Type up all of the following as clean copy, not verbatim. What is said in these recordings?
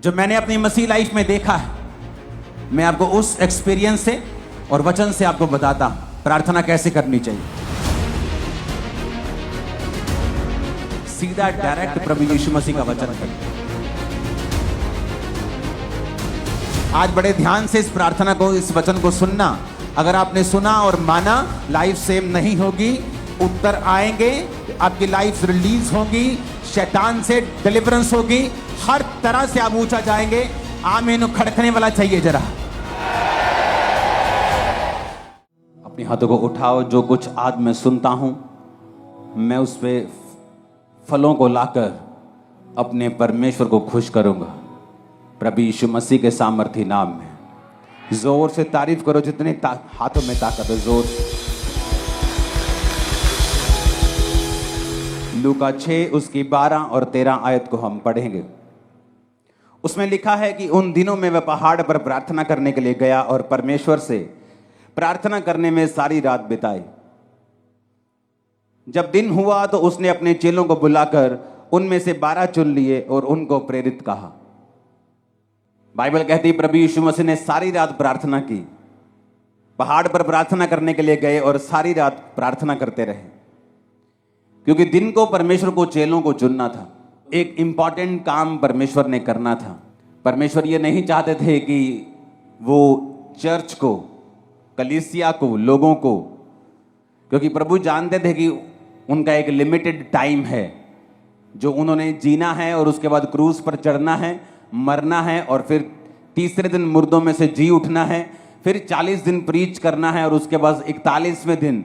जो मैंने अपनी मसीह लाइफ में देखा है, मैं आपको उस एक्सपीरियंस से और वचन से आपको बताता हूं प्रार्थना कैसे करनी चाहिए। सीधा डायरेक्ट प्रभु यीशु मसीह का वचन है। आज बड़े ध्यान से इस प्रार्थना को, इस वचन को सुनना। अगर आपने सुना और माना, लाइफ सेम नहीं होगी, उत्तर आएंगे, आपकी लाइफ रिलीज होगी, शैतान से डिलीवरेंस होगी, हर तरह से आप ऊंचा जाएंगे। आमीन खड़कने वाला चाहिए जरा। अपने हाथों को उठाओ। जो कुछ आज मैं सुनता हूं, मैं उस पे फलों को लाकर अपने परमेश्वर को खुश करूंगा प्रभु यीशु मसीह के सामर्थी नाम में। जोर से तारीफ करो, जितने हाथों में ताकत है, जोर से। लूका 6 उसकी 12 और 13 आयत को हम पढ़ेंगे। उसमें लिखा है कि उन दिनों में वह पहाड़ पर प्रार्थना करने के लिए गया और परमेश्वर से प्रार्थना करने में सारी रात बिताई। जब दिन हुआ तो उसने अपने चेलों को बुलाकर उनमें से 12 चुन लिए और उनको प्रेरित कहा। बाइबल कहती है प्रभु यीशु मसीह ने सारी रात प्रार्थना की। पहाड़ पर प्रार्थना करने के लिए गए और सारी रात प्रार्थना करते रहे, क्योंकि दिन को परमेश्वर को चेलों को चुनना था। एक इंपॉर्टेंट काम परमेश्वर ने करना था। परमेश्वर ये नहीं चाहते थे कि वो चर्च को, कलीसिया को, लोगों को, क्योंकि प्रभु जानते थे कि उनका एक लिमिटेड टाइम है जो उन्होंने जीना है और उसके बाद क्रूस पर चढ़ना है, मरना है और फिर तीसरे दिन मुर्दों में से जी उठना है, फिर 40 दिन प्रीच करना है और उसके बाद 41वें दिन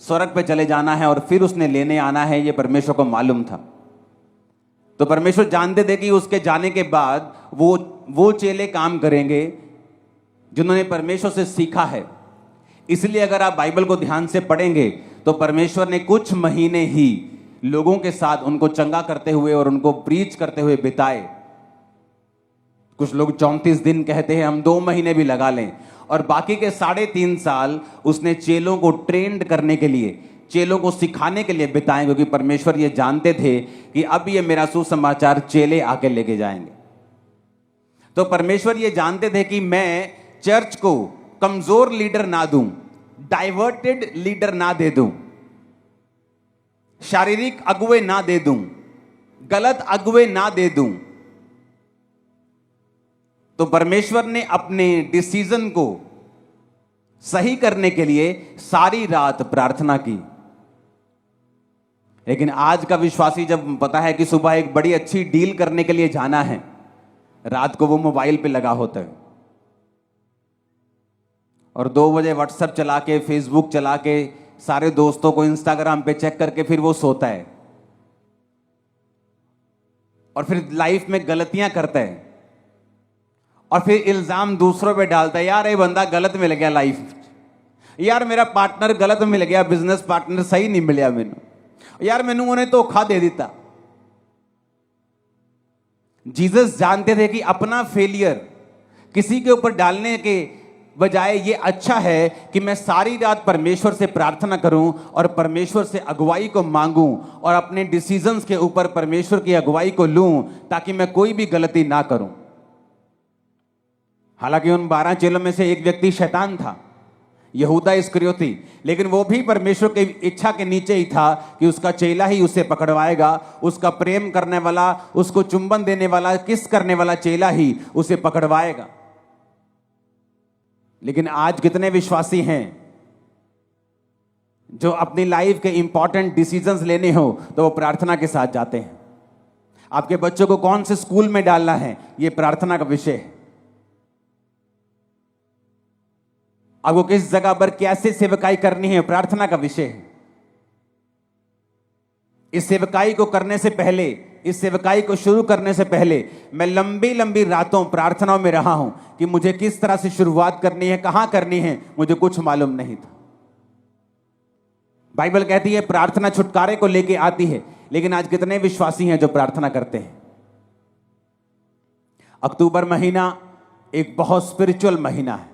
स्वर्ग पे चले जाना है और फिर उसने लेने आना है। ये परमेश्वर को मालूम था। तो परमेश्वर जानते थे कि उसके जाने के बाद वो चेले काम करेंगे जिन्होंने परमेश्वर से सीखा है। इसलिए अगर आप बाइबल को ध्यान से पढ़ेंगे तो परमेश्वर ने कुछ महीने ही लोगों के साथ उनको चंगा करते हुए और उनको प्रीच करते हुए बिताए। कुछ लोग 34 दिन कहते हैं, हम 2 महीने भी लगा लें। और बाकी के 3.5 साल उसने चेलों को ट्रेंड करने के लिए, चेलों को सिखाने के लिए बिताए, क्योंकि परमेश्वर ये जानते थे कि अब ये मेरा सुसमाचार चेले आके लेके जाएंगे। तो परमेश्वर ये जानते थे कि मैं चर्च को कमजोर लीडर ना दूं, डाइवर्टेड लीडर ना दे दूं, शारीरिक अगुवे ना दे दूं, गलत अगुवे ना दे दूं। तो परमेश्वर ने अपने डिसीजन को सही करने के लिए सारी रात प्रार्थना की। लेकिन आज का विश्वासी जब पता है कि सुबह एक बड़ी अच्छी डील करने के लिए जाना है, रात को वो मोबाइल पे लगा होता है और 2 बजे व्हाट्सएप चला के, फेसबुक चला के, सारे दोस्तों को इंस्टाग्राम पे चेक करके फिर वो सोता है और फिर लाइफ में गलतियां करता है और फिर इल्जाम दूसरों पे डालता है। यार ये बंदा गलत मिल गया लाइफ, यार मेरा पार्टनर गलत मिल गया, बिजनेस पार्टनर सही नहीं मिलिया मैनू, यार मैनू उन्हें धोखा दे दिता। जीसस जानते थे कि अपना फेलियर किसी के ऊपर डालने के बजाय ये अच्छा है कि मैं सारी रात परमेश्वर से प्रार्थना करूं और परमेश्वर से अगुवाई को मांगूं और अपने डिसीजंस के ऊपर परमेश्वर की अगुवाई को लूं, ताकि मैं कोई भी गलती ना करूं। हालांकि उन 12 चेलों में से एक व्यक्ति शैतान था, यहूदा इस्करियोती, लेकिन वो भी परमेश्वर की इच्छा के नीचे ही था कि उसका चेला ही उसे पकड़वाएगा। उसका प्रेम करने वाला, उसको चुंबन देने वाला, किस करने वाला चेला ही उसे पकड़वाएगा। लेकिन आज कितने विश्वासी हैं जो अपनी लाइफ के इंपॉर्टेंट डिसीजंस लेने हो तो वो प्रार्थना के साथ जाते हैं। आपके बच्चों को कौन से स्कूल में डालना है, ये प्रार्थना का विषय है। आपको किस जगह पर कैसे सेवकाई करनी है, प्रार्थना का विषय है। इस सेवकाई को करने से पहले, इस सेवकाई को शुरू करने से पहले मैं लंबी लंबी रातों प्रार्थनाओं में रहा हूं कि मुझे किस तरह से शुरुआत करनी है, कहां करनी है, मुझे कुछ मालूम नहीं था। बाइबल कहती है प्रार्थना छुटकारे को लेके आती है, लेकिन आज कितने विश्वासी हैं जो प्रार्थना करते हैं। अक्टूबर महीना एक बहुत स्पिरिचुअल महीना है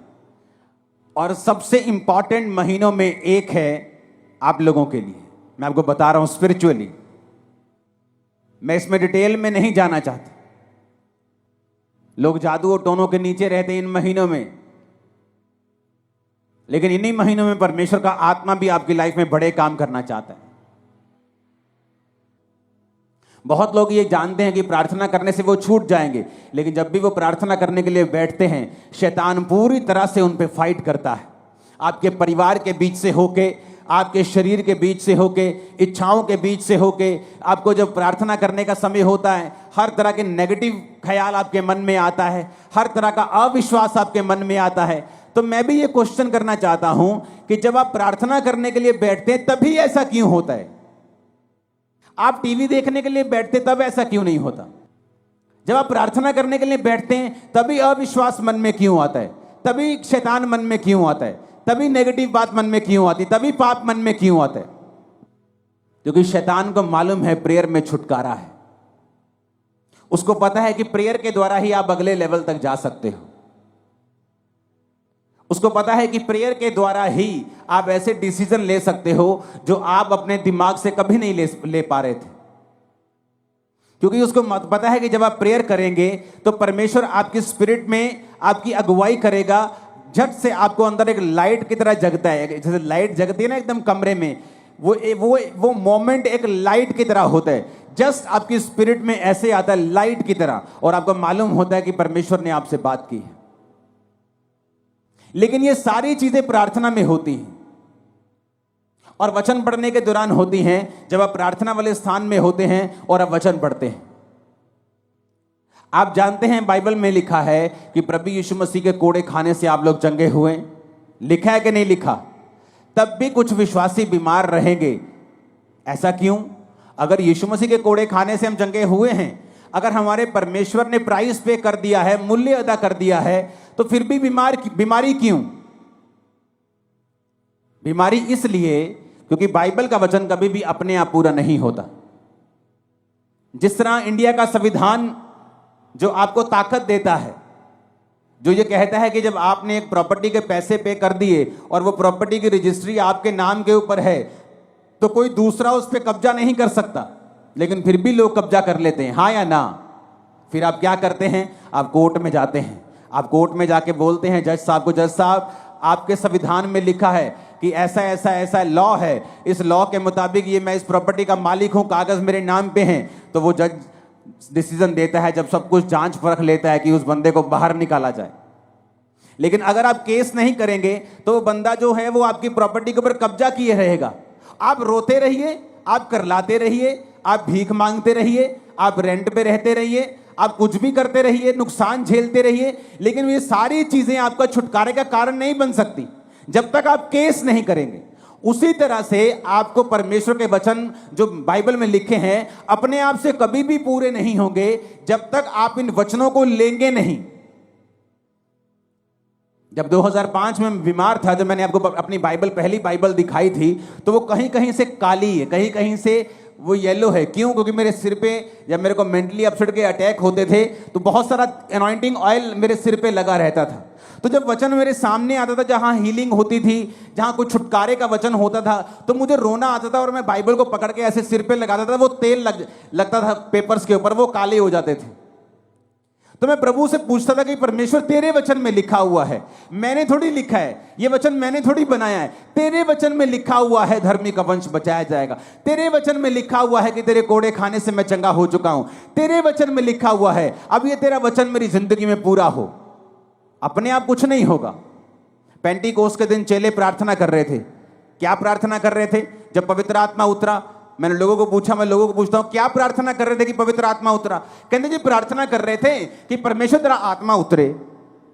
और सबसे इंपॉर्टेंट महीनों में एक है आप लोगों के लिए। मैं आपको बता रहा हूं स्पिरिचुअली, मैं इसमें डिटेल में नहीं जाना चाहता, लोग जादू और टोनों के नीचे रहते हैं इन महीनों में, लेकिन इन्हीं महीनों में परमेश्वर का आत्मा भी आपकी लाइफ में बड़े काम करना चाहता है। बहुत लोग ये जानते हैं कि प्रार्थना करने से वो छूट जाएंगे, लेकिन जब भी वो प्रार्थना करने के लिए बैठते हैं, शैतान पूरी तरह से उन पे फाइट करता है। आपके परिवार के बीच से होके, आपके शरीर के बीच से होके, इच्छाओं के बीच से होके, आपको जब प्रार्थना करने का समय होता है, हर तरह के नेगेटिव ख्याल आपके मन में आता है, हर तरह का अविश्वास आपके मन में आता है। तो मैं भी ये क्वेश्चन करना चाहता हूं कि जब आप प्रार्थना करने के लिए बैठते हैं तभी ऐसा क्यों होता है? आप टीवी देखने के लिए बैठते तब ऐसा क्यों नहीं होता? जब आप प्रार्थना करने के लिए बैठते हैं तभी अविश्वास मन में क्यों आता है? तभी शैतान मन में क्यों आता है? तभी नेगेटिव बात मन में क्यों आती? तभी पाप मन में क्यों आता है? क्योंकि शैतान को मालूम है प्रेयर में छुटकारा है। उसको पता है कि प्रेयर के द्वारा ही आप अगले लेवल तक जा सकते हो। उसको पता है कि प्रेयर के द्वारा ही आप ऐसे डिसीजन ले सकते हो जो आप अपने दिमाग से कभी नहीं ले पा रहे थे। क्योंकि उसको पता है कि जब आप प्रेयर करेंगे तो परमेश्वर आपकी स्पिरिट में आपकी अगुवाई करेगा। झट से आपको अंदर एक लाइट की तरह जगता है, जैसे लाइट जगती है ना एकदम कमरे में, वो मोमेंट एक लाइट की तरह होता है। जस्ट आपकी स्पिरिट में ऐसे आता है लाइट की तरह, और आपको मालूम होता है कि परमेश्वर ने आपसे बात की है। लेकिन ये सारी चीजें प्रार्थना में होती हैं और वचन पढ़ने के दौरान होती हैं, जब आप प्रार्थना वाले स्थान में होते हैं और आप वचन पढ़ते हैं। आप जानते हैं बाइबल में लिखा है कि प्रभु यीशु मसीह के कोड़े खाने से आप लोग चंगे हुए। लिखा है कि नहीं लिखा? तब भी कुछ विश्वासी बीमार रहेंगे। ऐसा क्यों? अगर यीशु मसीह के कोड़े खाने से हम चंगे हुए हैं, अगर हमारे परमेश्वर ने प्राइस पे कर दिया है, मूल्य अदा कर दिया है, तो फिर भी बीमारी क्यों? बीमारी इसलिए क्योंकि बाइबल का वचन कभी भी अपने आप पूरा नहीं होता। जिस तरह इंडिया का संविधान जो आपको ताकत देता है, जो ये कहता है कि जब आपने एक प्रॉपर्टी के पैसे पे कर दिए और वो प्रॉपर्टी की रजिस्ट्री आपके नाम के ऊपर है, तो कोई दूसरा उस पर कब्जा नहीं कर सकता, लेकिन फिर भी लोग कब्जा कर लेते हैं। हाँ या ना? फिर आप क्या करते हैं? आप कोर्ट में जाते हैं। आप कोर्ट में जाके बोलते हैं जज साहब को, जज साहब आपके संविधान में लिखा है कि ऐसा ऐसा ऐसा लॉ है, इस लॉ के मुताबिक ये मैं इस प्रॉपर्टी का मालिक हूं, कागज मेरे नाम पे हैं। तो वो जज डिसीजन देता है, जब सब कुछ जांच परख लेता है, कि उस बंदे को बाहर निकाला जाए। लेकिन अगर आप केस नहीं करेंगे तो वो बंदा जो है वो आपकी प्रॉपर्टी के ऊपर कब्जा किए रहेगा। आप रोते रहिए, आप करलाते रहिए, आप भीख मांगते रहिए, आप रेंट पे रहते रहिए, आप कुछ भी करते रहिए, नुकसान झेलते रहिए, लेकिन ये सारी चीजें आपका छुटकारे का कारण नहीं बन सकती जब तक आप केस नहीं करेंगे। उसी तरह से आपको परमेश्वर के वचन जो बाइबल में लिखे हैं अपने आप से कभी भी पूरे नहीं होंगे जब तक आप इन वचनों को लेंगे नहीं। जब 2005 में बीमार था, जब मैंने आपको अपनी पहली बाइबल दिखाई थी, तो वो कहीं कहीं से काली है, कहीं कहीं से वो येलो है। क्यों? क्योंकि मेरे सिर पे जब मेरे को मेंटली अपसेट के अटैक होते थे तो बहुत सारा एनॉइंटिंग ऑयल मेरे सिर पे लगा रहता था। तो जब वचन मेरे सामने आता था, जहां हीलिंग होती थी, जहां कोई छुटकारे का वचन होता था, तो मुझे रोना आता था और मैं बाइबल को पकड़ के ऐसे सिर पे लगाता था। वो तेल लगता था पेपर्स के ऊपर, वो काले हो जाते थे। तो मैं प्रभु से पूछता था कि परमेश्वर तेरे वचन में लिखा हुआ है, मैंने थोड़ी लिखा है, ये वचन मैंने थोड़ी बनाया है। तेरे वचन में लिखा हुआ है धर्मी का वंश बचाया जाएगा। तेरे वचन में लिखा हुआ है कि तेरे कोड़े खाने से मैं चंगा हो चुका हूं। तेरे वचन में लिखा हुआ है, अब ये तेरा वचन मेरी जिंदगी में पूरा हो। अपने आप कुछ नहीं होगा। पेंटिकोस्ट के दिन चेले प्रार्थना कर रहे थे। क्या प्रार्थना कर रहे थे? जब पवित्र आत्मा उतरा, मैंने लोगों को पूछा, मैं लोगों को पूछता हूं क्या प्रार्थना कर रहे थे कि पवित्र आत्मा उतरा? कहते जी प्रार्थना कर रहे थे कि परमेश्वर तेरा आत्मा उतरे।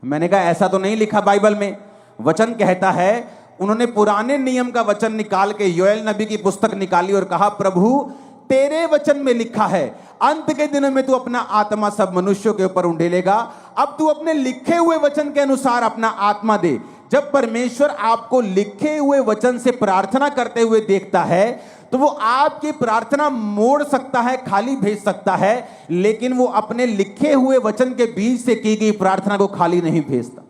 मैंने कहा ऐसा तो नहीं लिखा बाइबल में। वचन कहता है, उन्होंने पुराने नियम का वचन निकाल के योएल नबी की पुस्तक निकाली और कहा प्रभु तेरे वचन में लिखा है अंत के दिनों में तू अपना आत्मा सब मनुष्यों के ऊपर उंडेलेगा। अब तू अपने लिखे हुए वचन के अनुसार अपना आत्मा दे। जब परमेश्वर आपको लिखे हुए वचन से प्रार्थना करते हुए देखता है तो वो आपकी प्रार्थना मोड़ सकता है, खाली भेज सकता है, लेकिन वो अपने लिखे हुए वचन के बीच से की गई प्रार्थना को खाली नहीं भेजता।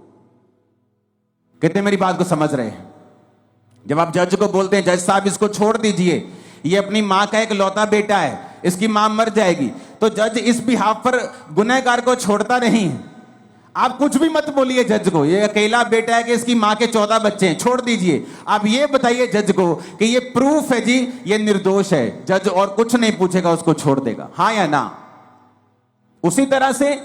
कितने मेरी बात को समझ रहे हैं? जब आप जज को बोलते हैं जज साहब इसको छोड़ दीजिए, ये अपनी मां का एक लौता बेटा है, इसकी मां मर जाएगी, तो जज इस बिहाफ पर गुनहगार को छोड़ता नहीं है। आप कुछ भी मत बोलिए जज को, ये अकेला बेटा है कि इसकी मां के 14 बच्चे हैं, छोड़ दीजिए। आप ये बताइए जज को कि ये प्रूफ है जी, ये निर्दोष है। जज और कुछ नहीं पूछेगा, उसको छोड़ देगा, हाँ या ना। उसी तरह से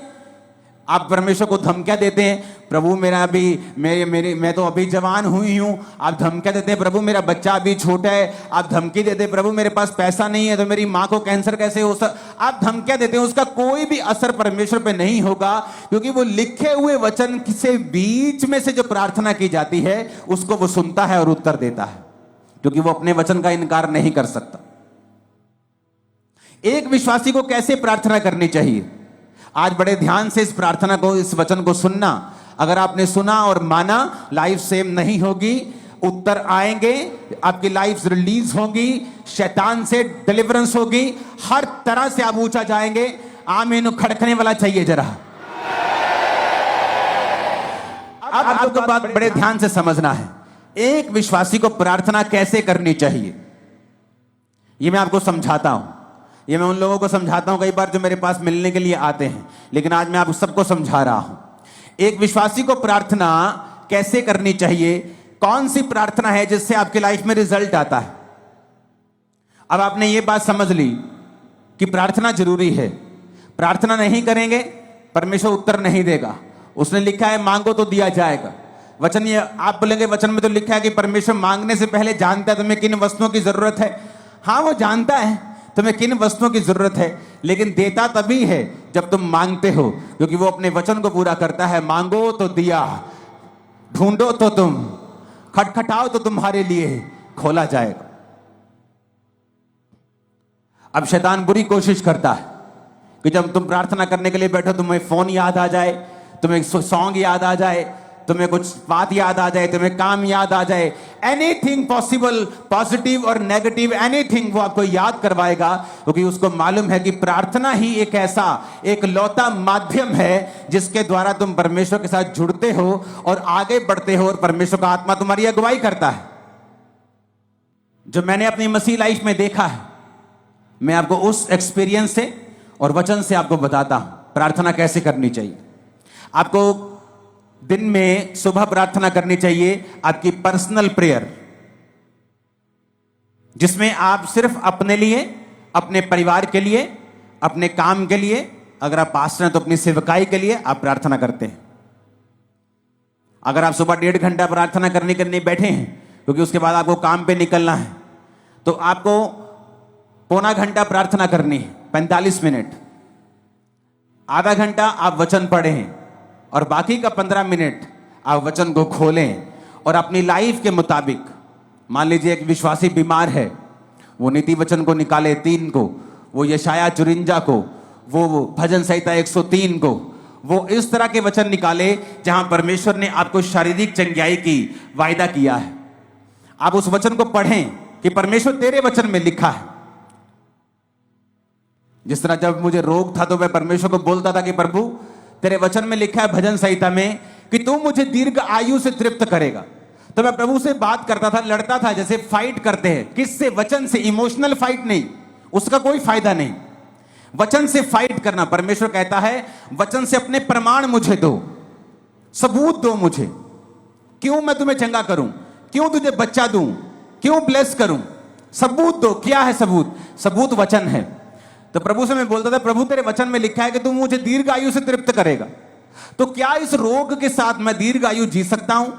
आप परमेश्वर को धमकियां देते हैं, प्रभु मेरा अभी मैं तो अभी जवान हुई हूं। आप धमकियां देते हैं, प्रभु मेरा बच्चा अभी छोटा है। आप धमकी देते हैं, प्रभु मेरे पास पैसा नहीं है तो मेरी मां को कैंसर कैसे हो सकता। आप धमकियां देते हैं, उसका कोई भी असर परमेश्वर पे नहीं होगा, क्योंकि वो लिखे हुए वचन से बीच में से जो प्रार्थना की जाती है उसको वो सुनता है और उत्तर देता है, क्योंकि वो अपने वचन का इनकार नहीं कर सकता। एक विश्वासी को कैसे प्रार्थना करनी चाहिए, आज बड़े ध्यान से इस प्रार्थना को, इस वचन को सुनना। अगर आपने सुना और माना, लाइफ सेम नहीं होगी, उत्तर आएंगे, आपकी लाइफ रिलीज होगी, शैतान से डिलीवरेंस होगी, हर तरह से आप ऊंचा जाएंगे। आमीन खड़कने वाला चाहिए जरा। अब आपको बात बड़े ध्यान से समझना है, एक विश्वासी को प्रार्थना कैसे करनी चाहिए ये मैं आपको समझाता हूं। ये मैं उन लोगों को समझाता हूं कई बार जो मेरे पास मिलने के लिए आते हैं, लेकिन आज मैं आप सबको समझा रहा हूं एक विश्वासी को प्रार्थना कैसे करनी चाहिए, कौन सी प्रार्थना है जिससे आपकी लाइफ में रिजल्ट आता है। अब आपने ये बात समझ ली कि प्रार्थना जरूरी है, प्रार्थना नहीं करेंगे परमेश्वर उत्तर नहीं देगा। उसने लिखा है मांगो तो दिया जाएगा। वचन ये आप बोलेंगे, वचन में तो लिखा है कि परमेश्वर मांगने से पहले जानता है तुम्हें किन वस्तुओं की जरूरत है। हाँ, वो जानता है तुम्हें किन वस्तुओं की जरूरत है, लेकिन देता तभी है जब तुम मांगते हो, क्योंकि वो अपने वचन को पूरा करता है। मांगो तो दिया, ढूंढो तो तुम, खटखटाओ तो तुम्हारे लिए खोला जाएगा। अब शैतान बुरी कोशिश करता है कि जब तुम प्रार्थना करने के लिए बैठो तुम्हें फोन याद आ जाए, तुम्हें सॉन्ग याद आ जाए, तुम्हें कुछ बात याद आ जाए, तुम्हें काम याद आ जाए, एनीथिंग पॉसिबल, पॉजिटिव और नेगेटिव एनीथिंग वो आपको याद करवाएगा, क्योंकि उसको मालूम है कि प्रार्थना ही एक ऐसा एक लौता माध्यम है जिसके द्वारा तुम परमेश्वर के साथ जुड़ते हो और आगे बढ़ते हो और परमेश्वर का आत्मा तुम्हारी अगुवाई करता है। जो मैंने अपनी मसीह लाइफ में देखा है, मैं आपको उस एक्सपीरियंस से और वचन से आपको बताता हूं प्रार्थना कैसे करनी चाहिए। आपको दिन में सुबह प्रार्थना करनी चाहिए, आपकी पर्सनल प्रेयर, जिसमें आप सिर्फ अपने लिए, अपने परिवार के लिए, अपने काम के लिए, अगर आप पास्टर हैं तो अपनी सेवकाई के लिए आप प्रार्थना करते हैं। अगर आप सुबह 1.5 घंटा प्रार्थना करने के लिए बैठे हैं, क्योंकि उसके बाद आपको काम पे निकलना है, तो आपको पौना घंटा प्रार्थना करनी है, 45 मिनट। आधा घंटा आप वचन पढ़ें और बाकी का 15 मिनट आप वचन को खोलें और अपनी लाइफ के मुताबिक, मान लीजिए एक विश्वासी बीमार है, वो नीति वचन को निकाले 3 को, वो यशाया 54 को, वो भजन संहिता 103 को, वो इस तरह के वचन निकाले जहां परमेश्वर ने आपको शारीरिक चंगाई की वायदा किया है। आप उस वचन को पढ़ें कि परमेश्वर तेरे वचन में लिखा है। जिस तरह जब मुझे रोग था तो मैं परमेश्वर को बोलता था कि प्रभु तेरे वचन में लिखा है भजन संहिता में कि तू मुझे दीर्घ आयु से तृप्त करेगा, तो मैं प्रभु से बात करता था, लड़ता था, जैसे फाइट करते हैं। किससे? वचन से। इमोशनल फाइट नहीं, उसका कोई फायदा नहीं। वचन से फाइट करना। परमेश्वर कहता है वचन से अपने प्रमाण मुझे दो, सबूत दो मुझे, क्यों मैं तुम्हें चंगा करूं, क्यों तुझे बच्चा दूं, क्यों ब्लेस करूं, सबूत दो। क्या है सबूत? सबूत वचन है। तो प्रभु से मैं बोलता था प्रभु तेरे वचन में लिखा है कि तू मुझे दीर्घ आयु से तृप्त करेगा, तो क्या इस रोग के साथ मैं दीर्घ आयु जी सकता हूं?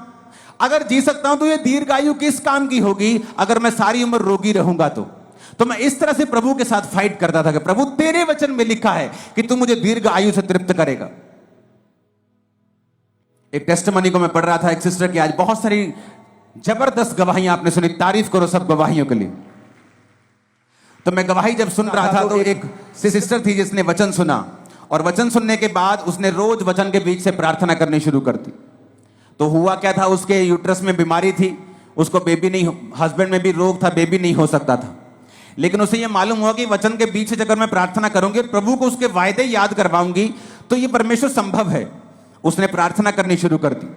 अगर जी सकता हूं तो ये दीर्घ आयु किस काम की होगी अगर मैं सारी उम्र रोगी रहूंगा? तो मैं इस तरह से प्रभु के साथ फाइट करता था कि प्रभु तेरे वचन में लिखा है कि तू मुझे दीर्घ आयु से तृप्त करेगा। एक टेस्टिमनी को मैं पढ़ रहा था एक सिस्टर की, आज बहुत सारी जबरदस्त गवाहियां आपने सुनी, तारीफ करो सब गवाहियों के लिए। तो मैं गवाही जब सुन रहा था तो एक सिस्टर थी जिसने वचन सुना, और वचन सुनने के बाद उसने रोज वचन के बीच से प्रार्थना करनी शुरू कर दी। तो हुआ क्या था, उसके यूट्रस में बीमारी थी, उसको बेबी नहीं, हस्बैंड में भी रोग था, बेबी नहीं हो सकता था। लेकिन उसे यह मालूम हुआ कि वचन के बीच से अगर मैं प्रार्थना करूंगी, प्रभु को उसके वायदे याद करवाऊंगी, तो ये परमेश्वर संभव है। उसने प्रार्थना करनी शुरू कर दी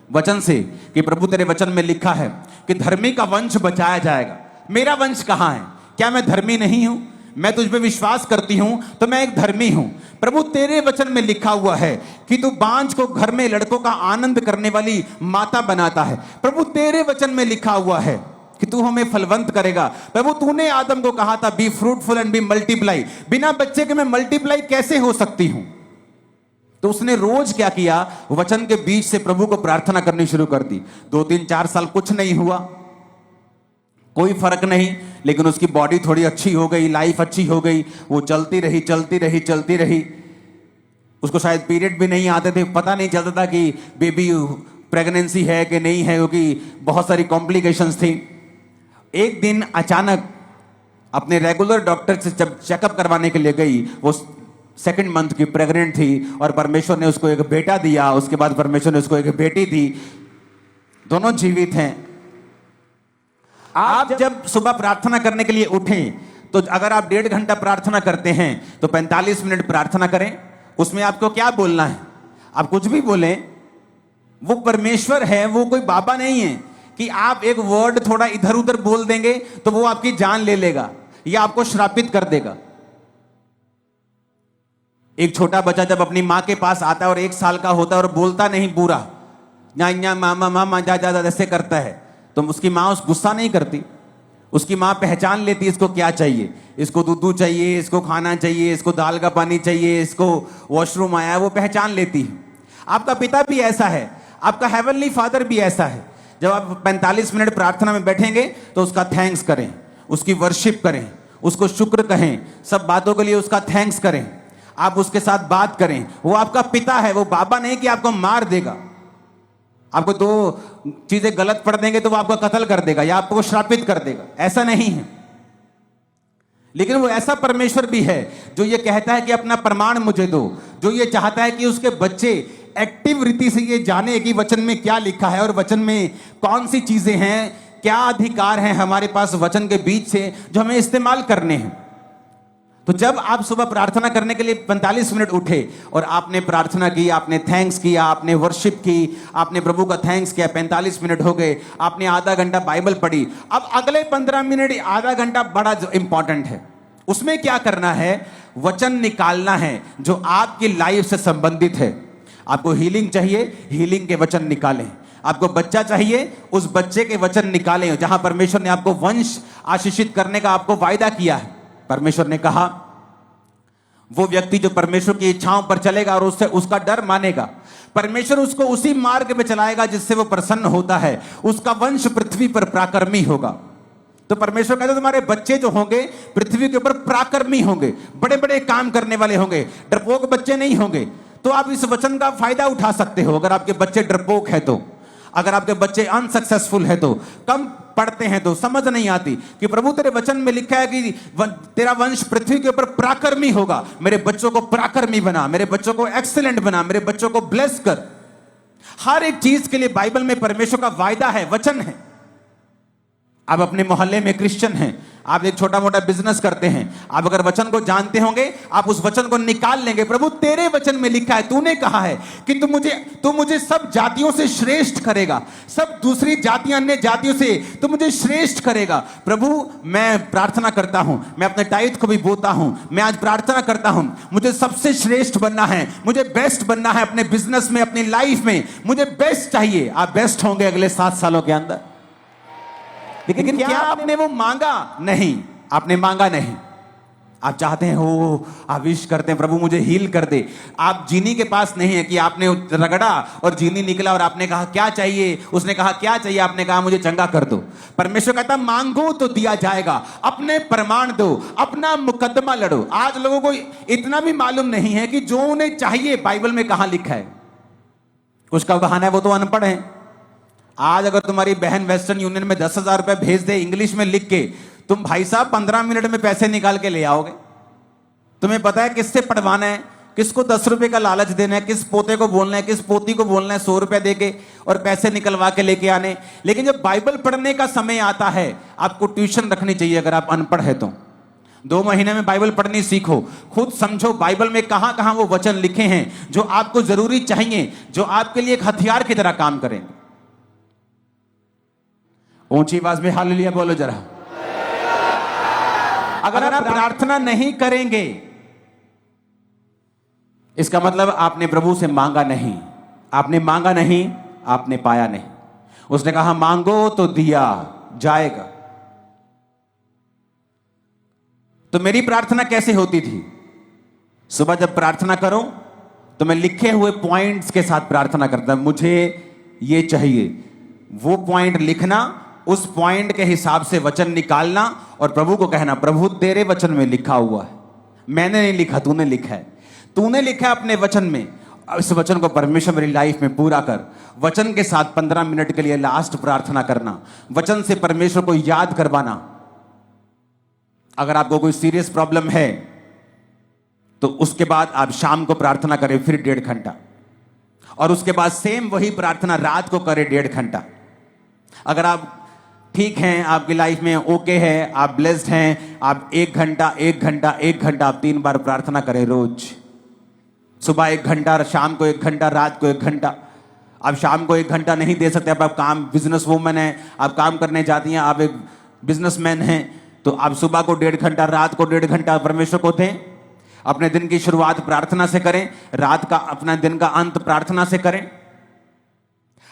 वचन से कि प्रभु तेरे वचन में लिखा है कि धर्मी का वंश बचाया जाएगा। मेरा वंश कहां है? क्या मैं धर्मी नहीं हूं? मैं तुझ पे विश्वास करती हूं तो मैं एक धर्मी हूं। प्रभु तेरे वचन में लिखा हुआ है कि तू बांझ को घर में लड़कों का आनंद करने वाली माता बनाता है। प्रभु तेरे वचन में लिखा हुआ है कि तू हमें फलवंत करेगा। प्रभु तूने आदम को कहा था be fruitful and be multiply. बिना बच्चे के मैं मल्टीप्लाई कैसे हो सकती हूं? तो उसने रोज क्या किया, वचन के बीच से प्रभु को प्रार्थना करनी शुरू कर दी। 2-3-4 साल कुछ नहीं हुआ, कोई फर्क नहीं, लेकिन उसकी बॉडी थोड़ी अच्छी हो गई, लाइफ अच्छी हो गई, वो चलती रही चलती रही चलती रही। उसको शायद पीरियड भी नहीं आते थे, पता नहीं चलता था कि बेबी प्रेगनेंसी है कि नहीं है, क्योंकि बहुत सारी कॉम्प्लिकेशंस थी। एक दिन अचानक अपने रेगुलर डॉक्टर से जब चेकअप करवाने के लिए गई, वो 2nd मंथ की प्रेग्नेंट थी और परमेश्वर ने उसको एक बेटा दिया। उसके बाद परमेश्वर ने उसको एक बेटी दी, दोनों जीवित हैं। आप जब सुबह प्रार्थना करने के लिए उठें तो अगर आप 1.5 घंटा प्रार्थना करते हैं तो 45 मिनट प्रार्थना करें। उसमें आपको क्या बोलना है? आप कुछ भी बोलें, वो परमेश्वर है, वो कोई बाबा नहीं है कि आप एक वर्ड थोड़ा इधर उधर बोल देंगे तो वो आपकी जान ले लेगा या आपको श्रापित कर देगा। एक छोटा बच्चा जब अपनी मां के पास आता है और 1 साल का होता है और बोलता नहीं पूरा, या मामा मामा जा जा ऐसे करता है, तो उसकी मां उस गुस्सा नहीं करती। उसकी मां पहचान लेती है इसको क्या चाहिए, इसको दूध चाहिए, इसको खाना चाहिए, इसको दाल का पानी चाहिए, इसको वॉशरूम आया है, वो पहचान लेती है। आपका पिता भी ऐसा है, आपका हेवनली फादर भी ऐसा है। जब आप 45 मिनट प्रार्थना में बैठेंगे तो उसका थैंक्स करें, उसकी वर्शिप करें, उसको शुक्र कहें, सब बातों के लिए उसका थैंक्स करें, आप उसके साथ बात करें। वो आपका पिता है, वो बाबा नहीं कि आपको मार देगा। आपको 2 चीजें गलत पढ़ देंगे तो वो आपको कत्ल कर देगा या आपको श्रापित कर देगा, ऐसा नहीं है। लेकिन वो ऐसा परमेश्वर भी है जो ये कहता है कि अपना प्रमाण मुझे दो, जो ये चाहता है कि उसके बच्चे एक्टिव रीति से ये जाने कि वचन में क्या लिखा है और वचन में कौन सी चीजें हैं, क्या अधिकार हैं हमारे पास वचन के बीच से जो हमें इस्तेमाल करने हैं। तो जब आप सुबह प्रार्थना करने के लिए 45 मिनट उठे और आपने प्रार्थना की, आपने थैंक्स किया, आपने वर्शिप की, आपने प्रभु का थैंक्स किया, 45 मिनट हो गए, आपने आधा घंटा बाइबल पढ़ी। अब अगले 15 मिनट, आधा घंटा बड़ा इंपॉर्टेंट है। उसमें क्या करना है? वचन निकालना है जो आपकी लाइफ से संबंधित है। आपको हीलिंग चाहिए, हीलिंग के वचन निकालें। आपको बच्चा चाहिए, उस बच्चे के वचन निकालें। जहां परमेश्वर ने आपको वंश आशीषित करने का आपको वायदा किया है, परमेश्वर ने कहा वो व्यक्ति जो परमेश्वर की इच्छाओं पर चलेगा और उससे उसका डर मानेगा, परमेश्वर उसको उसी मार्ग में चलाएगा जिससे वो प्रसन्न होता है, उसका वंश पृथ्वी पर पराक्रमी होगा। तो परमेश्वर कहते तुम्हारे बच्चे जो होंगे पृथ्वी के ऊपर पराक्रमी होंगे, बड़े बड़े काम करने वाले होंगे, डरपोक बच्चे नहीं होंगे। तो आप इस वचन का फायदा उठा सकते हो। अगर आपके बच्चे डरपोक है तो, अगर आपके बच्चे अनसक्सेसफुल है तो, कम पढ़ते हैं तो, समझ नहीं आती कि प्रभु तेरे वचन में लिखा है कि तेरा वंश पृथ्वी के ऊपर पराक्रमी होगा, मेरे बच्चों को पराक्रमी बना, मेरे बच्चों को एक्सीलेंट बना, मेरे बच्चों को ब्लेस कर। हर एक चीज के लिए बाइबल में परमेश्वर का वायदा है, वचन है। आप अपने मोहल्ले में क्रिश्चियन हैं, आप एक छोटा मोटा बिजनेस करते हैं, आप अगर वचन को जानते होंगे आप उस वचन को निकाल लेंगे। प्रभु तेरे वचन में लिखा है, तूने कहा है कि तू मुझे सब जातियों से श्रेष्ठ करेगा, सब दूसरी जातियां अन्य जातियों से तू मुझे श्रेष्ठ करेगा। प्रभु मैं प्रार्थना करता हूं, मैं अपने टाइट को भी बोता हूं, मैं आज प्रार्थना करता हूं, मुझे सबसे श्रेष्ठ बनना है, मुझे बेस्ट बनना है अपने बिजनेस में, अपनी लाइफ में मुझे बेस्ट चाहिए। आप बेस्ट होंगे अगले 7 सालों के अंदर। लेकिन क्या आपने वो मांगा? नहीं, आपने मांगा नहीं। आप चाहते हैं हो, आप विश करते हैं प्रभु मुझे हील कर दे। आप जीनी के पास नहीं है कि आपने रगड़ा और जीनी निकला और आपने कहा क्या चाहिए, उसने कहा क्या चाहिए, आपने कहा मुझे चंगा कर दो। परमेश्वर कहता मांगो तो दिया जाएगा, अपने प्रमाण दो, अपना मुकदमा लड़ो। आज लोगों को इतना भी मालूम नहीं है कि जो उन्हें चाहिए बाइबल में कहां लिखा है। कुछ का बहाना है वो तो अनपढ़ है। आज अगर तुम्हारी बहन वेस्टर्न यूनियन में 10,000 रुपए भेज दे इंग्लिश में लिख के, तुम भाई साहब 15 मिनट में पैसे निकाल के ले आओगे। तुम्हें पता है किससे पढ़वाना है, किसको 10 रुपए का लालच देना है, किस पोते को बोलना है, किस पोती को बोलना है 100 रुपए देके और पैसे निकलवा के लेके आने। लेकिन जब बाइबल पढ़ने का समय आता है, आपको ट्यूशन रखनी चाहिए अगर आप अनपढ़ है तो। 2 महीने में बाइबल पढ़नी सीखो, खुद समझो बाइबल में कहां कहां वो वचन लिखे हैं जो आपको जरूरी चाहिए, जो आपके लिए एक हथियार की तरह काम करेंगे। ऊंची आवाज में हालेलुया बोलो जरा। अगर आप प्रार्थना नहीं करेंगे, इसका मतलब आपने प्रभु से मांगा नहीं। आपने मांगा नहीं, आपने पाया नहीं। उसने कहा मांगो तो दिया जाएगा। तो मेरी प्रार्थना कैसे होती थी? सुबह जब प्रार्थना करो तो मैं लिखे हुए पॉइंट्स के साथ प्रार्थना करता, मुझे ये चाहिए, वो पॉइंट लिखना, उस पॉइंट के हिसाब से वचन निकालना और प्रभु को कहना, प्रभु तेरे वचन में लिखा हुआ है, मैंने नहीं लिखा, तूने लिखा है, तूने लिखा है अपने वचन में, इस वचन को परमेश्वर मेरी लाइफ में पूरा कर। वचन के साथ 15 मिनट के लिए लास्ट प्रार्थना करना, वचन से परमेश्वर को याद करवाना। अगर आपको कोई सीरियस प्रॉब्लम है तो उसके बाद आप शाम को प्रार्थना करें फिर 1.5 घंटा, और उसके बाद सेम वही प्रार्थना रात को करें 1.5 घंटा। अगर आप ठीक हैं, आपकी लाइफ में ओके है, आप ब्लेस्ड हैं, आप 1 घंटा 1 घंटा 1 घंटा आप 3 बार प्रार्थना करें रोज। सुबह 1 घंटा, शाम को 1 घंटा, रात को 1 घंटा। आप शाम को 1 घंटा नहीं दे सकते, आप काम, बिजनेस वूमन है, आप काम करने जाती हैं, आप एक बिजनेसमैन हैं, तो आप सुबह को 1.5 घंटा, रात को 1.5 घंटा परमेश्वर को दें। अपने दिन की शुरुआत प्रार्थना से करें, रात का अपना दिन का अंत प्रार्थना से करें।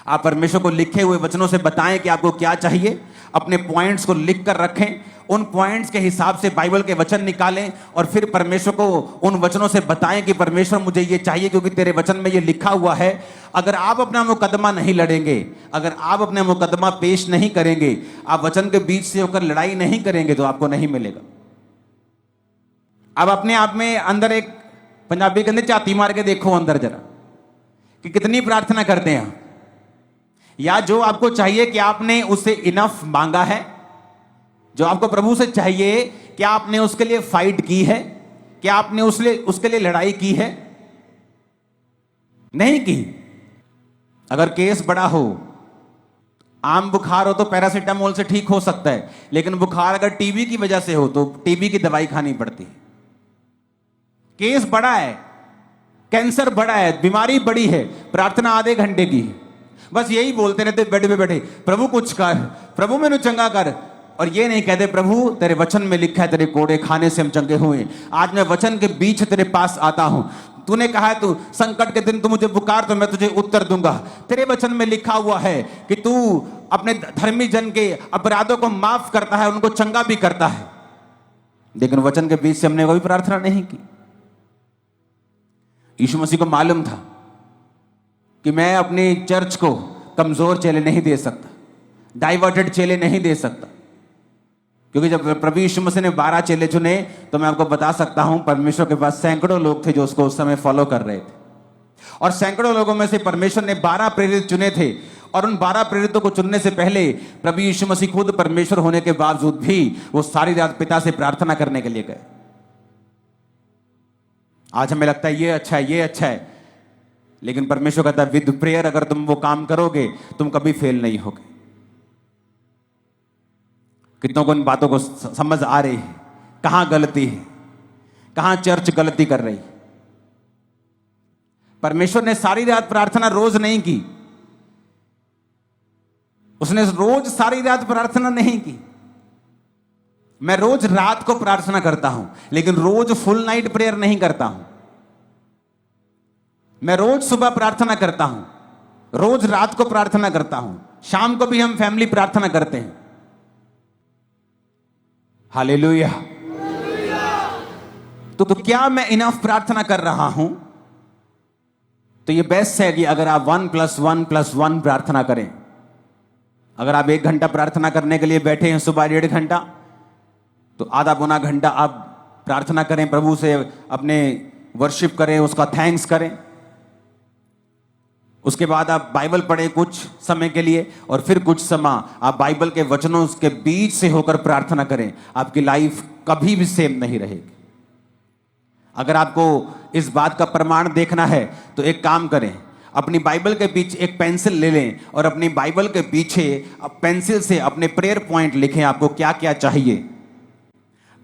आप परमेश्वर को लिखे हुए वचनों से बताएं कि आपको क्या चाहिए, अपने पॉइंट्स को लिख कर रखें, उन पॉइंट्स के हिसाब से बाइबल के वचन निकालें और फिर परमेश्वर को उन वचनों से बताएं कि परमेश्वर मुझे ये चाहिए क्योंकि तेरे वचन में ये लिखा हुआ है। अगर आप अपना मुकदमा नहीं लड़ेंगे, अगर आप अपना मुकदमा पेश नहीं करेंगे, आप वचन के बीच से होकर लड़ाई नहीं करेंगे तो आपको नहीं मिलेगा। अब अपने आप में अंदर एक, पंजाबी कहते झाती मार के देखो अंदर जरा कि कितनी प्रार्थना करते हैं, या जो आपको चाहिए कि आपने उससे इनफ मांगा है, जो आपको प्रभु से चाहिए क्या आपने उसके लिए फाइट की है, क्या आपने उसके लिए लड़ाई की है? नहीं की। अगर केस बड़ा हो, आम बुखार हो तो पैरासीटामोल से ठीक हो सकता है, लेकिन बुखार अगर टीबी की वजह से हो तो टीबी की दवाई खानी पड़ती है। केस बड़ा है, कैंसर बड़ा है, बीमारी बड़ी है, प्रार्थना आधे घंटे की है। बस यही बोलते रहते बेड पे बैठे, प्रभु कुछ कर, प्रभु मैंने चंगा कर, और ये नहीं कहते प्रभु तेरे वचन में लिखा है तेरे कोड़े खाने से हम चंगे हुए। आज मैं वचन के बीच तेरे पास आता हूं, तूने कहा है तू संकट के दिन तू मुझे पुकार तो मैं तुझे उत्तर दूंगा। तेरे वचन में लिखा हुआ है कि तू अपने धर्मी जन के अपराधों को माफ करता है, उनको चंगा भी करता है। लेकिन वचन के बीच से हमने कोई प्रार्थना नहीं की। यीशु मसीह को मालूम था कि मैं अपनी चर्च को कमजोर चेले नहीं दे सकता, डाइवर्टेड चेले नहीं दे सकता, क्योंकि जब प्रभु यीशु मसीह ने 12 चेले चुने तो मैं आपको बता सकता हूं परमेश्वर के पास सैकड़ों लोग थे जो उसको उस समय फॉलो कर रहे थे, और सैकड़ों लोगों में से परमेश्वर ने 12 प्रेरित चुने थे। और उन 12 प्रेरितों को चुनने से पहले प्रभु यीशु मसीह खुद परमेश्वर होने के बावजूद भी वो सारी रात पिता से प्रार्थना करने के लिए गए। आज हमें लगता है ये अच्छा है, ये अच्छा है, लेकिन परमेश्वर कहता है विद प्रेयर अगर तुम वो काम करोगे तुम कभी फेल नहीं होगे। कितनों को इन बातों को समझ आ रही है? कहां गलती है, कहां चर्च गलती कर रही? परमेश्वर ने सारी रात प्रार्थना रोज नहीं की, उसने रोज सारी रात प्रार्थना नहीं की। मैं रोज रात को प्रार्थना करता हूं, लेकिन रोज फुल नाइट प्रेयर नहीं करता हूं। मैं रोज सुबह प्रार्थना करता हूं, रोज रात को प्रार्थना करता हूं, शाम को भी हम फैमिली प्रार्थना करते हैं। हालेलुया। तो क्या मैं इनफ प्रार्थना कर रहा हूं? तो ये बेस्ट है कि अगर आप 1+1+1 प्रार्थना करें। अगर आप 1 घंटा प्रार्थना करने के लिए बैठे हैं सुबह 1.5 घंटा, तो आधा पौना घंटा आप प्रार्थना करें, प्रभु से अपने वर्शिप करें, उसका थैंक्स करें। उसके बाद आप बाइबल पढ़ें कुछ समय के लिए, और फिर कुछ समय आप बाइबल के वचनों के बीच से होकर प्रार्थना करें। आपकी लाइफ कभी भी सेम नहीं रहेगी। अगर आपको इस बात का प्रमाण देखना है तो एक काम करें, अपनी बाइबल के पीछे एक पेंसिल ले लें और अपनी बाइबल के पीछे पेंसिल से अपने प्रेयर पॉइंट लिखें, आपको क्या क्या चाहिए।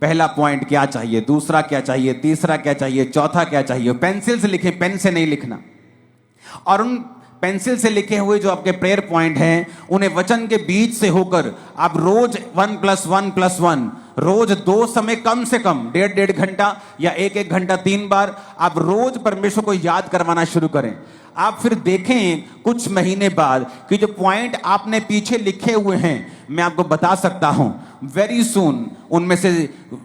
पहला पॉइंट क्या चाहिए, दूसरा क्या चाहिए, तीसरा क्या चाहिए, चौथा क्या चाहिए। पेंसिल से लिखें, पेन से नहीं लिखना। और उन पेंसिल से लिखे हुए जो आपके प्रेयर पॉइंट हैं उन्हें वचन के बीच से होकर आप रोज 1+1+1 रोज 2 समय कम से कम 1.5 घंटा या 1 घंटा 3 बार आप रोज परमेश्वर को याद करवाना शुरू करें। आप फिर देखें कुछ महीने बाद कि जो पॉइंट आपने पीछे लिखे हुए हैं, मैं आपको बता सकता हूं वेरी सून उनमें से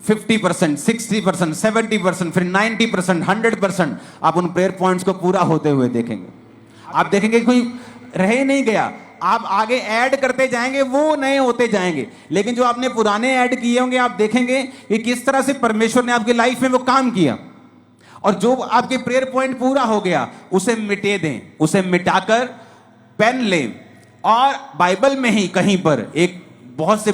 50%, 60%, 70%, फिर 90%, 100% आप उन प्रेयर पॉइंट्स को पूरा होते हुए देखेंगे। आप देखेंगे कोई रह ही नहीं गया, आप आगे ऐड करते जाएंगे, वो नए होते जाएंगे। लेकिन जो आपने पुराने ऐड किए होंगे, आप देखेंगे कि किस तरह से परमेश्वर ने आपकी लाइफ में वो काम किया। और जो आपके प्रेयर पॉइंट पूरा हो गया, उसे मिटे दें, उसे मिटाकर पेन लें और बाइबल में ही कहीं पर एक बहुत से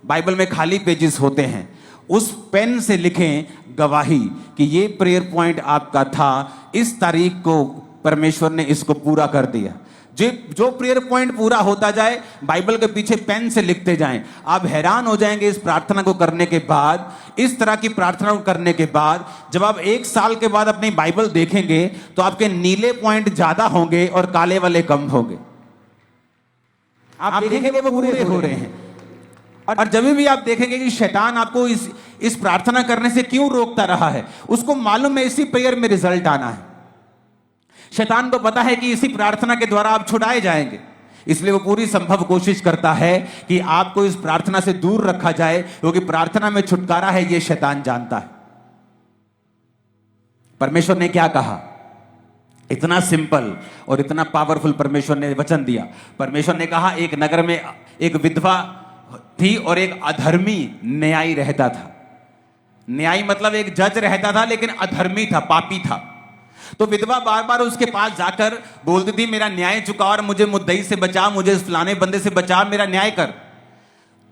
बाइबल में खाली पेजेस होते हैं, उस पेन से लिखें गवाही कि ये प्रेयर पॉइंट आपका था, इस तारीख को परमेश्वर ने इसको पूरा कर दिया। जो प्रेयर पॉइंट पूरा होता जाए, बाइबल के पीछे पेन से लिखते जाएं। आप हैरान हो जाएंगे इस प्रार्थना को करने के बाद, इस तरह की प्रार्थना को करने के बाद, जब आप 1 साल के बाद अपनी बाइबल देखेंगे तो आपके नीले पॉइंट ज्यादा होंगे और काले वाले कम होंगे। आप देखेंगे वो पूरे हो रहे हैं। और जब भी आप देखेंगे कि शैतान आपको इस प्रार्थना करने से क्यों रोकता रहा है, उसको मालूम है इसी प्रेयर में रिजल्ट आना है। शैतान को पता है कि इसी प्रार्थना के द्वारा आप छुड़ाए जाएंगे, इसलिए वो पूरी संभव कोशिश करता है कि आपको इस प्रार्थना से दूर रखा जाए, क्योंकि प्रार्थना में छुटकारा है, ये शैतान जानता है। परमेश्वर ने क्या कहा, इतना सिंपल और इतना पावरफुल परमेश्वर ने वचन दिया। परमेश्वर ने कहा एक नगर में एक विधवा थी और एक अधर्मी न्यायी रहता था। न्यायी मतलब एक जज रहता था, लेकिन अधर्मी था, पापी था। तो विधवा बार बार उसके पास जाकर बोलती थी मेरा न्याय चुका और मुझे मुद्दई से बचा, मुझे इस फलाने बंदे से बचा, मेरा न्याय कर।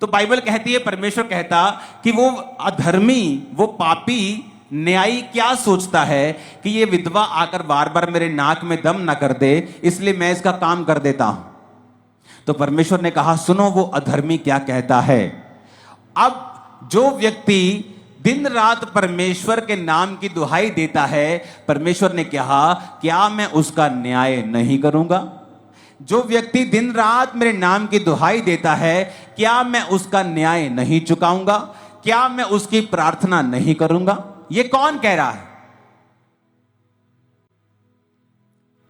तो बाइबल कहती है, परमेश्वर कहता कि वो अधर्मी, वो पापी न्यायी क्या सोचता है कि ये विधवा आकर बार बार मेरे नाक में दम ना कर दे, इसलिए मैं इसका काम कर देता हूं। तो परमेश्वर ने कहा सुनो वो अधर्मी क्या कहता है। अब जो व्यक्ति दिन रात परमेश्वर के नाम की दुहाई देता है, परमेश्वर ने कहा क्या मैं उसका न्याय नहीं करूंगा? जो व्यक्ति दिन रात मेरे नाम की दुहाई देता है, क्या मैं उसका न्याय नहीं चुकाऊंगा? क्या मैं उसकी प्रार्थना नहीं करूंगा? ये कौन कह रहा है?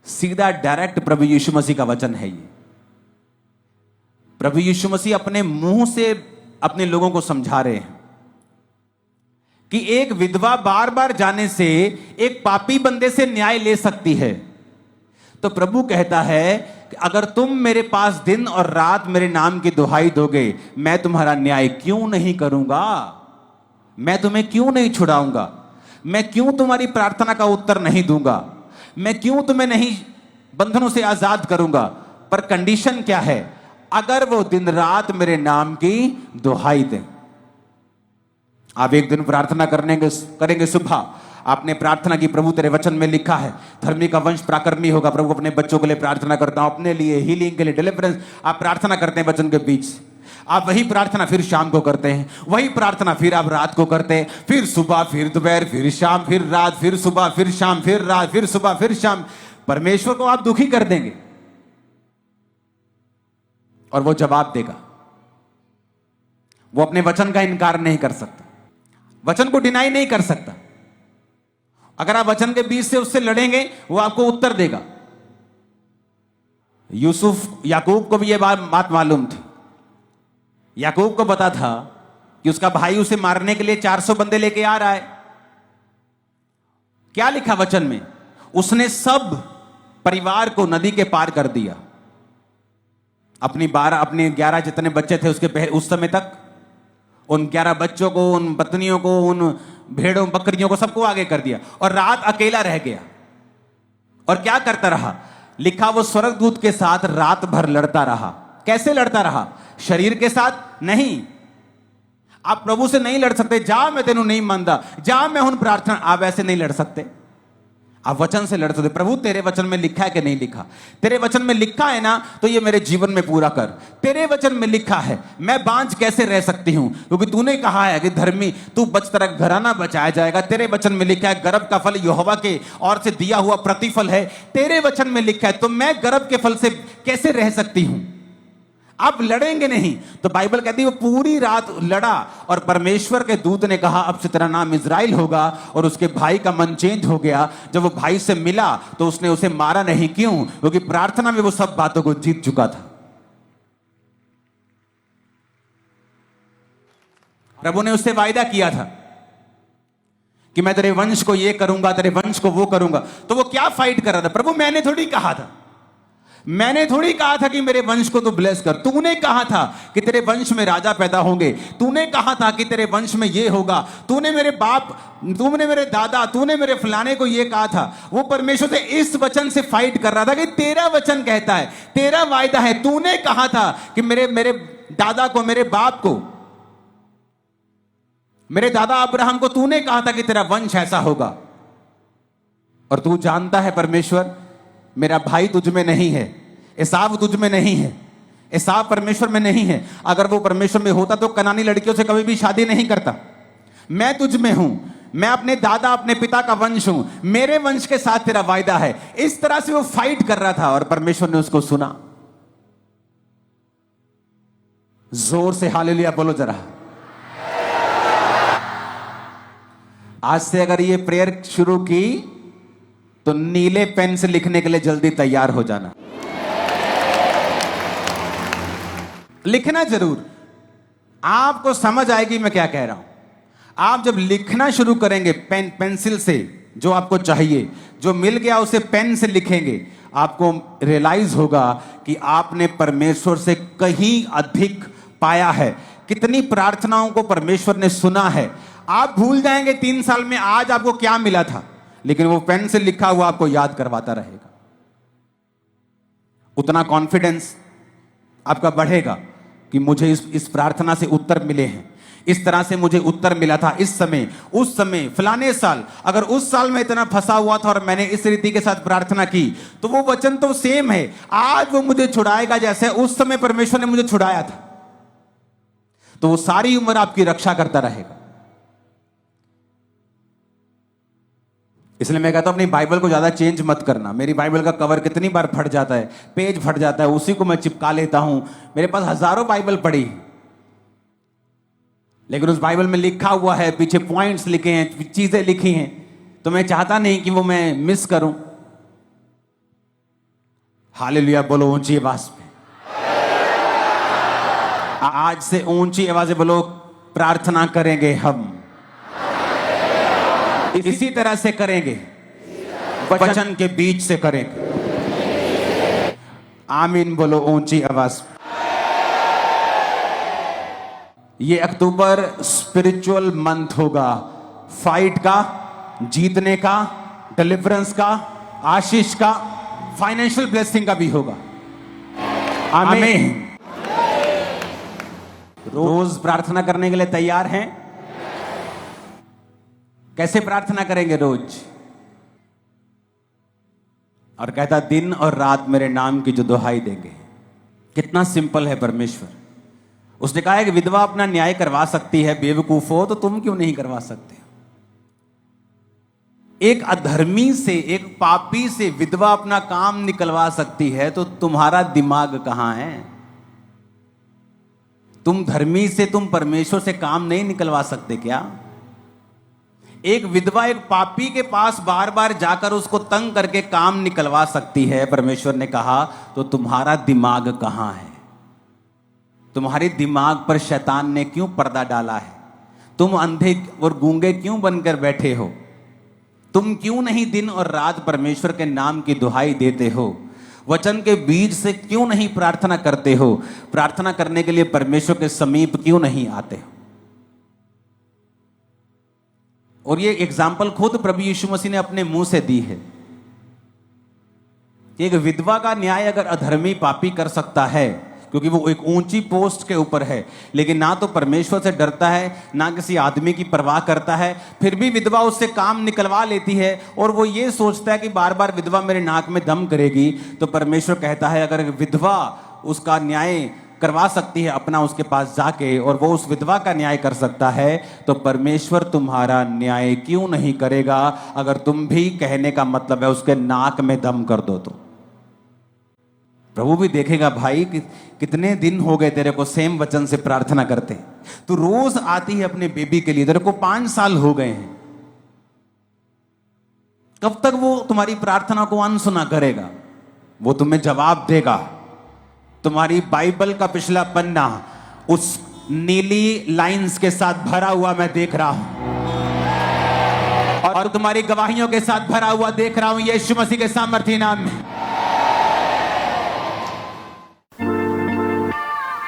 सीधा डायरेक्ट प्रभु यीशु मसीह का वचन है ये। प्रभु यीशु मसीह अपने मुंह से अपने लोगों को समझा रहे हैं कि एक विधवा बार बार जाने से एक पापी बंदे से न्याय ले सकती है। तो प्रभु कहता है कि अगर तुम मेरे पास दिन और रात मेरे नाम की दुहाई दोगे, मैं तुम्हारा न्याय क्यों नहीं करूंगा? मैं तुम्हें क्यों नहीं छुड़ाऊंगा? मैं क्यों तुम्हारी प्रार्थना का उत्तर नहीं दूंगा? मैं क्यों तुम्हें नहीं बंधनों से आजाद करूंगा? पर कंडीशन क्या है? अगर वो दिन रात मेरे नाम की दुहाई दें। आप एक दिन प्रार्थना करेंगे सुबह, आपने प्रार्थना की प्रभु तेरे वचन में लिखा है धर्मी का वंश पराक्रमी होगा। प्रभु अपने बच्चों के लिए प्रार्थना करता हूं, अपने लिए हीलिंग के लिए, डिलीवरेंस। आप प्रार्थना करते हैं वचन के बीच, आप वही प्रार्थना फिर शाम को करते हैं, वही प्रार्थना फिर आप रात को करते हैं, फिर सुबह, फिर दोपहर, फिर शाम, फिर रात, फिर सुबह, फिर शाम, फिर रात, फिर सुबह, फिर शाम। परमेश्वर को आप दुखी कर देंगे और वो जवाब देगा। वो अपने वचन का इनकार नहीं कर सकता, वचन को डिनाई नहीं कर सकता। अगर आप वचन के बीच से उससे लड़ेंगे, वो आपको उत्तर देगा। याकूब को भी यह बात मालूम थी। याकूब को पता था कि उसका भाई उसे मारने के लिए 400 बंदे लेके आ रहा है। क्या लिखा वचन में? उसने सब परिवार को नदी के पार कर दिया। अपने 11 जितने बच्चे थे उसके उस समय तक, उन 11 बच्चों को, उन पत्नियों को, उन भेड़ों बकरियों को, सबको आगे कर दिया और रात अकेला रह गया। और क्या करता रहा? लिखा वो स्वर्गदूत के साथ रात भर लड़ता रहा। कैसे लड़ता रहा? शरीर के साथ नहीं। आप प्रभु से नहीं लड़ सकते, जा मैं तेनू नहीं मानता, जा मैं हूं प्रार्थना, आप ऐसे नहीं लड़ सकते। आप वचन से लड़ सकते। प्रभु तेरे वचन में लिखा है कि नहीं लिखा? तेरे वचन में लिखा है ना, तो ये मेरे जीवन में पूरा कर। तेरे वचन में लिखा है, मैं बांझ कैसे रह सकती हूं? क्योंकि तूने कहा है कि धर्मी तू बच, तेरा घराना बचाया जाएगा। तेरे वचन में लिखा है गर्भ का फल यहोवा के और से दिया हुआ प्रतिफल है। तेरे वचन में लिखा है, तो मैं गर्भ के फल से कैसे रह सकती हूं? अब लड़ेंगे नहीं। तो बाइबल कहती है वो पूरी रात लड़ा और परमेश्वर के दूत ने कहा अब से तेरा नाम इज़राइल होगा। और उसके भाई का मन चेंज हो गया। जब वो भाई से मिला तो उसने उसे मारा नहीं। क्यों? क्योंकि प्रार्थना में वो सब बातों को जीत चुका था। प्रभु ने उससे वायदा किया था कि मैं तेरे वंश को ये करूंगा, तेरे वंश को वो करूंगा। तो वो क्या फाइट कर रहा था? प्रभु मैंने थोड़ी कहा था कि मेरे वंश को तू ब्लेस कर। तूने कहा था कि तेरे वंश में राजा पैदा होंगे। तूने कहा था कि तेरे वंश में ये होगा। तूने मेरे बाप, तूने मेरे दादा, तूने मेरे फलाने को ये कहा था। वो परमेश्वर से इस वचन से फाइट कर रहा था कि तेरा वचन कहता है, तेरा वायदा है, तूने कहा था कि मेरे दादा को, मेरे बाप को, मेरे दादा अब्राहम को तूने कहा था कि तेरा वंश ऐसा होगा। और तू जानता है परमेश्वर, मेरा भाई तुझ में नहीं है, एसाव तुझ में नहीं है, एसाव परमेश्वर में नहीं है। अगर वो परमेश्वर में होता तो कनानी लड़कियों से कभी भी शादी नहीं करता। मैं तुझ में हूं, मैं अपने दादा, अपने पिता का वंश हूं, मेरे वंश के साथ तेरा वायदा है। इस तरह से वो फाइट कर रहा था और परमेश्वर ने उसको सुना। जोर से हालेलुया बोलो जरा। आज से अगर ये प्रेयर शुरू की तो नीले पेन से लिखने के लिए जल्दी तैयार हो जाना। लिखना जरूर, आपको समझ आएगी मैं क्या कह रहा हूं। आप जब लिखना शुरू करेंगे पेंसिल से, जो आपको चाहिए, जो मिल गया उसे पेन से लिखेंगे, आपको रियलाइज होगा कि आपने परमेश्वर से कहीं अधिक पाया है। कितनी प्रार्थनाओं को परमेश्वर ने सुना है। आप भूल जाएंगे 3 साल में आज आपको क्या मिला था, लेकिन वो पेन से लिखा हुआ आपको याद करवाता रहेगा। उतना कॉन्फिडेंस आपका बढ़ेगा कि मुझे इस प्रार्थना से उत्तर मिले हैं, इस तरह से मुझे उत्तर मिला था इस समय, उस समय, फलाने साल। अगर उस साल में इतना फंसा हुआ था और मैंने इस रीति के साथ प्रार्थना की तो वो वचन तो सेम है, आज वो मुझे छुड़ाएगा जैसे उस समय परमेश्वर ने मुझे छुड़ाया था। तो वो सारी उम्र आपकी रक्षा करता रहेगा। इसलिए मैं कहता हूं अपनी बाइबल को ज्यादा चेंज मत करना। मेरी बाइबल का कवर कितनी बार फट जाता है, पेज फट जाता है, उसी को मैं चिपका लेता हूं। मेरे पास हजारों बाइबल पड़ी है, लेकिन उस बाइबल में लिखा हुआ है, पीछे पॉइंट्स लिखे हैं, चीजें लिखी हैं, तो मैं चाहता नहीं कि वो मैं मिस करूं। हालेलुया बोलो ऊंची आवाज में। आज से ऊंची आवाज में बोलो, प्रार्थना करेंगे हम, इसी तरह से करेंगे, वचन के बीच से करेंगे। आमीन बोलो ऊंची आवाज। ये अक्टूबर स्पिरिचुअल मंथ होगा, फाइट का, जीतने का, डिलीवरेंस का, आशीष का, फाइनेंशियल ब्लेसिंग का भी होगा। आमीन। रोज प्रार्थना करने के लिए तैयार हैं? कैसे प्रार्थना करेंगे रोज? और कहता दिन और रात मेरे नाम की जो दुहाई देंगे। कितना सिंपल है परमेश्वर। उसने कहा है कि विधवा अपना न्याय करवा सकती है, बेवकूफ हो तो तुम क्यों नहीं करवा सकते? एक अधर्मी से, एक पापी से विधवा अपना काम निकलवा सकती है, तो तुम्हारा दिमाग कहां है? तुम धर्मी से, तुम परमेश्वर से काम नहीं निकलवा सकते क्या? एक विधवा एक पापी के पास बार बार जाकर उसको तंग करके काम निकलवा सकती है, परमेश्वर ने कहा, तो तुम्हारा दिमाग कहां है? तुम्हारे दिमाग पर शैतान ने क्यों पर्दा डाला है? तुम अंधे और गूंगे क्यों बनकर बैठे हो? तुम क्यों नहीं दिन और रात परमेश्वर के नाम की दुहाई देते हो? वचन के बीज से क्यों नहीं प्रार्थना करते हो? प्रार्थना करने के लिए परमेश्वर के समीप क्यों नहीं आते हो? और ये एग्जाम्पल खुद प्रभु यीशु मसीह ने अपने मुंह से दी है। एक विधवा का न्याय अगर अधर्मी पापी कर सकता है, क्योंकि वो एक ऊंची पोस्ट के ऊपर है, लेकिन ना तो परमेश्वर से डरता है, ना किसी आदमी की परवाह करता है, फिर भी विधवा उससे काम निकलवा लेती है और वो ये सोचता है कि बार बार विधवा मेरे नाक में दम करेगी, तो परमेश्वर कहता है अगर विधवा उसका न्याय करवा सकती है अपना उसके पास जाके, और वो उस विधवा का न्याय कर सकता है, तो परमेश्वर तुम्हारा न्याय क्यों नहीं करेगा? अगर तुम भी कहने का मतलब है उसके नाक में दम कर दो तो प्रभु भी देखेगा भाई कि कितने दिन हो गए तेरे को सेम वचन से प्रार्थना करते, तू रोज आती है अपने बेबी के लिए, तेरे को 5 साल हो गए हैं, कब तक वो तुम्हारी प्रार्थना को अनसुना करेगा? वो तुम्हें जवाब देगा। तुम्हारी बाइबल का पिछला पन्ना उस नीली लाइंस के साथ भरा हुआ मैं देख रहा हूं, और तुम्हारी गवाहियों के साथ भरा हुआ देख रहा हूं यीशु मसीह के सामर्थी नाम में।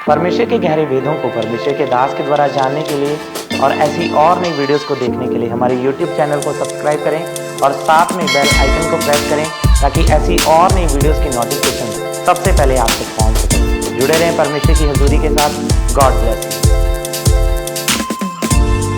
परमेश्वर के गहरे वेदों को परमेश्वर के दास के द्वारा जानने के लिए और ऐसी और नई वीडियोस को देखने के लिए हमारे YouTube चैनल को सब्सक्राइब करें और साथ में बेल आइकन को प्रेस करें ताकि ऐसी और नई वीडियोस की नोटिफिकेशन सबसे पहले आप तक पहुंच सके। जुड़े रहें परमेश्वर की हजूरी के साथ। God bless you.